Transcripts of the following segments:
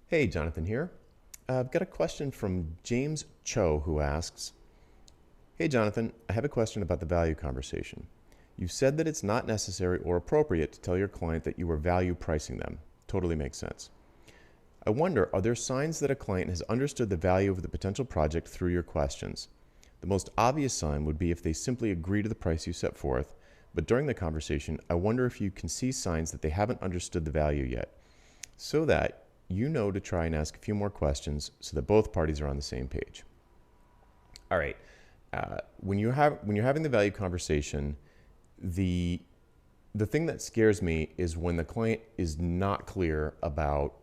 Hey, Jonathan here. I've got a question from James Cho who asks, Hey, Jonathan, I have a question about the value conversation. You said that it's not necessary or appropriate to tell your client that you are value pricing them. Totally makes sense. I wonder, are there signs that a client has understood the value of the potential project through your questions? The most obvious sign would be if they simply agree to the price you set forth, but during the conversation, I wonder if you can see signs that they haven't understood the value yet, so that you know to try and ask a few more questions so that both parties are on the same page. All right. When you're having the value conversation, the the thing that scares me is when the client is not clear about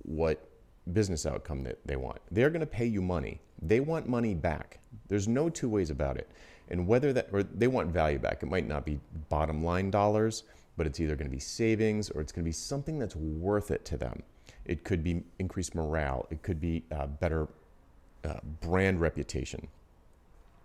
what business outcome that they want. They're going to pay you money. They want money back. There's no two ways about it. And whether that, or they want value back. It might not be bottom line dollars, but it's either going to be savings or it's going to be something that's worth it to them. It could be increased morale. It could be better brand reputation.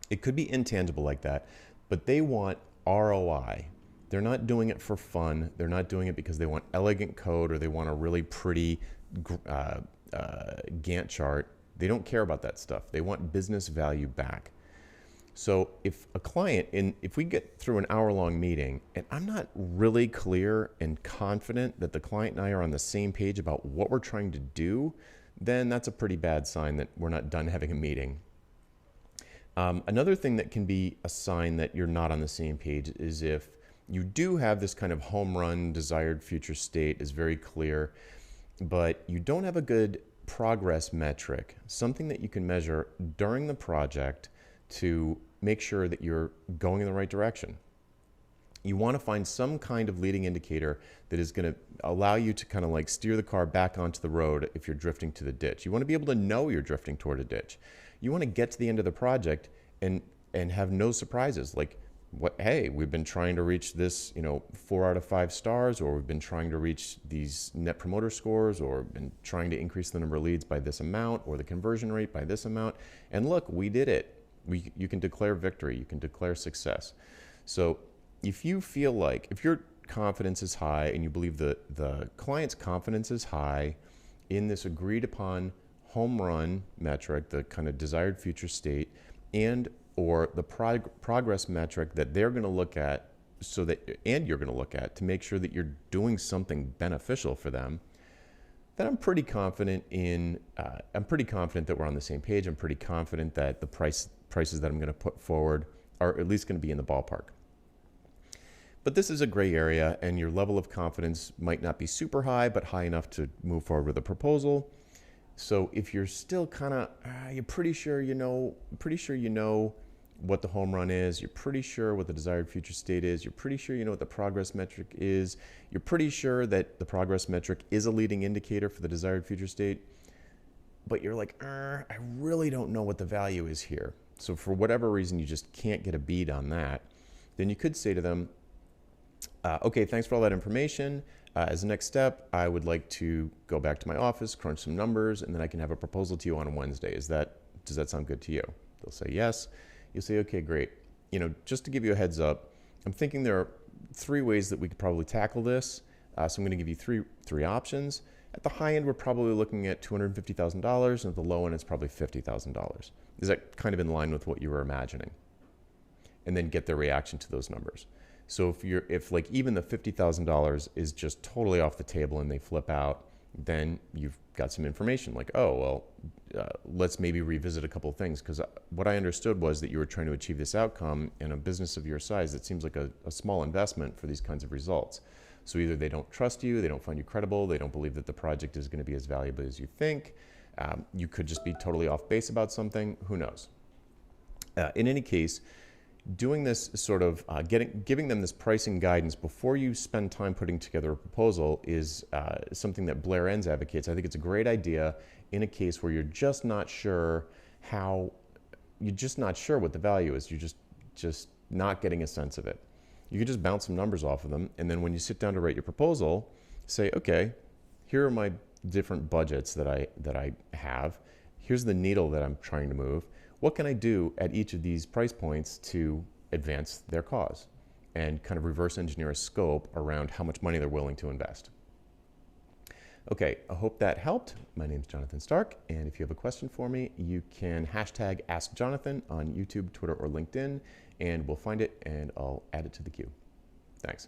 It could be intangible like that, but they want ROI. They're not doing it for fun. They're not doing it because they want elegant code or they want a really pretty Gantt chart. They don't care about that stuff. They want business value back. So if a client, if we get through an hour-long meeting and I'm not really clear and confident that the client and I are on the same page about what we're trying to do, then that's a pretty bad sign that we're not done having a meeting. Another thing that can be a sign that you're not on the same page is if you do have this kind of home run desired future state is very clear, but you don't have a good progress metric, something that you can measure during the project to make sure that you're going in the right direction. You want to find some kind of leading indicator that is going to allow you to kind of like steer the car back onto the road if you're drifting to the ditch. You want to be able to know you're drifting toward a ditch. You want to get to the end of the project and have no surprises. Like, what? Hey, we've been trying to reach this, 4 out of 5 stars, or we've been trying to reach these net promoter scores, or been trying to increase the number of leads by this amount, or the conversion rate by this amount. And look, we did it. You can declare victory. You can declare success. So if you feel like, if your confidence is high and you believe the client's confidence is high in this agreed upon home run metric, the kind of desired future state, and or the progress metric that they're going to look at and you're going to look at to make sure that you're doing something beneficial for them, then I'm pretty confident that we're on the same page. I'm pretty confident that the prices that I'm going to put forward are at least going to be in the ballpark. But this is a gray area, and your level of confidence might not be super high, but high enough to move forward with a proposal. So if you're still kind of, you're pretty sure you know what the home run is, you're pretty sure what the desired future state is, you're pretty sure you know what the progress metric is, you're pretty sure that the progress metric is a leading indicator for the desired future state, but you're like, I really don't know what the value is here. So for whatever reason, you just can't get a bead on that. Then you could say to them, okay, thanks for all that information. As a next step, I would like to go back to my office, crunch some numbers, and then I can have a proposal to you on Wednesday. Does that sound good to you? They'll say yes. You'll say, okay, great. Just to give you a heads up, I'm thinking there are 3 ways that we could probably tackle this. So I'm going to give you three options. At the high end, we're probably looking at $250,000, and at the low end, it's probably $50,000. Is that kind of in line with what you were imagining? And then get their reaction to those numbers. So if like even the $50,000 is just totally off the table and they flip out, then you've got some information like, oh, well, let's maybe revisit a couple of things, because what I understood was that you were trying to achieve this outcome in a business of your size. It seems like a small investment for these kinds of results. So either they don't trust you, they don't find you credible, they don't believe that the project is going to be as valuable as you think. You could just be totally off base about something. Who knows? In any case, doing this sort of giving them this pricing guidance before you spend time putting together a proposal is something that Blair Enns advocates. I think it's a great idea in a case where you're just not sure what the value is. You're just not getting a sense of it. You could just bounce some numbers off of them, and then when you sit down to write your proposal, say, okay, here are my different budgets that I have. Here's the needle that I'm trying to move. What can I do at each of these price points to advance their cause, and kind of reverse engineer a scope around how much money they're willing to invest. Okay, I hope that helped. My name is Jonathan Stark, and if you have a question for me, you can hashtag AskJonathan on YouTube, Twitter, or LinkedIn, and we'll find it and I'll add it to the queue. Thanks.